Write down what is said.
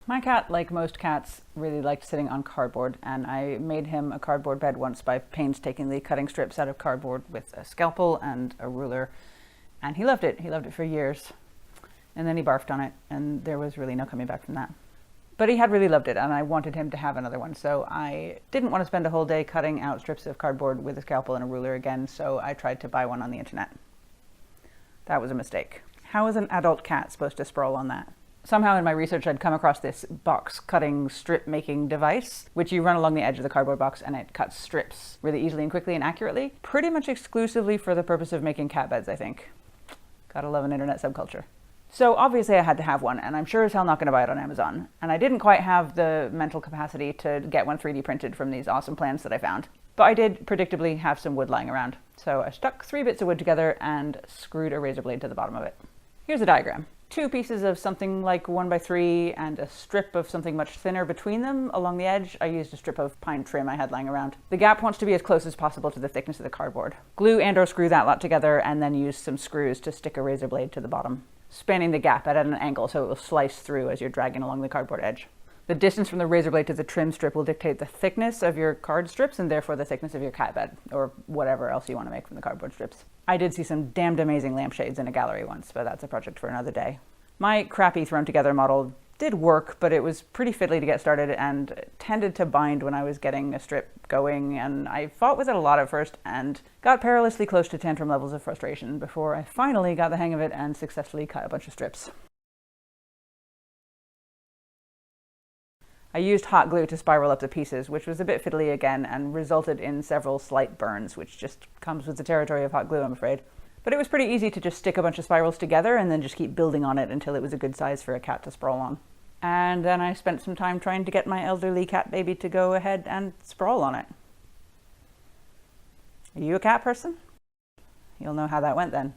My cat, like most cats, really liked sitting on cardboard, and I made him a cardboard bed once by painstakingly cutting strips out of cardboard with a scalpel and a ruler, and he loved it. He loved it for years. And then he barfed on it, and there was really no coming back from that. But he had really loved it, and I wanted him to have another one, so I didn't want to spend a whole day cutting out strips of cardboard with a scalpel and a ruler again, so I tried to buy one on the internet. That was a mistake. How is an adult cat supposed to sprawl on that? Somehow in my research I'd come across this box cutting strip making device, which you run along the edge of the cardboard box and it cuts strips really easily and quickly and accurately, pretty much exclusively for the purpose of making cat beds, I think. Gotta love an internet subculture. So obviously I had to have one, and I'm sure as hell not going to buy it on Amazon. And I didn't quite have the mental capacity to get one 3D printed from these awesome plans that I found. But I did predictably have some wood lying around. So I stuck 3 bits of wood together and screwed a razor blade to the bottom of it. Here's a diagram. 2 pieces of something like 1x3 and a strip of something much thinner between them along the edge. I used a strip of pine trim I had lying around. The gap wants to be as close as possible to the thickness of the cardboard. Glue and or screw that lot together and then use some screws to stick a razor blade to the bottom, spanning the gap at an angle so it will slice through as you're dragging along the cardboard edge. The distance from the razor blade to the trim strip will dictate the thickness of your card strips and therefore the thickness of your cat bed, or whatever else you want to make from the cardboard strips. I did see some damned amazing lampshades in a gallery once, but that's a project for another day. My crappy thrown together model did work, but it was pretty fiddly to get started and tended to bind when I was getting a strip going, and I fought with it a lot at first and got perilously close to tantrum levels of frustration before I finally got the hang of it and successfully cut a bunch of strips. I used hot glue to spiral up the pieces, which was a bit fiddly again and resulted in several slight burns, which just comes with the territory of hot glue, I'm afraid. But it was pretty easy to just stick a bunch of spirals together and then just keep building on it until it was a good size for a cat to sprawl on. And then I spent some time trying to get my elderly cat baby to go ahead and sprawl on it. Are you a cat person? You'll know how that went then.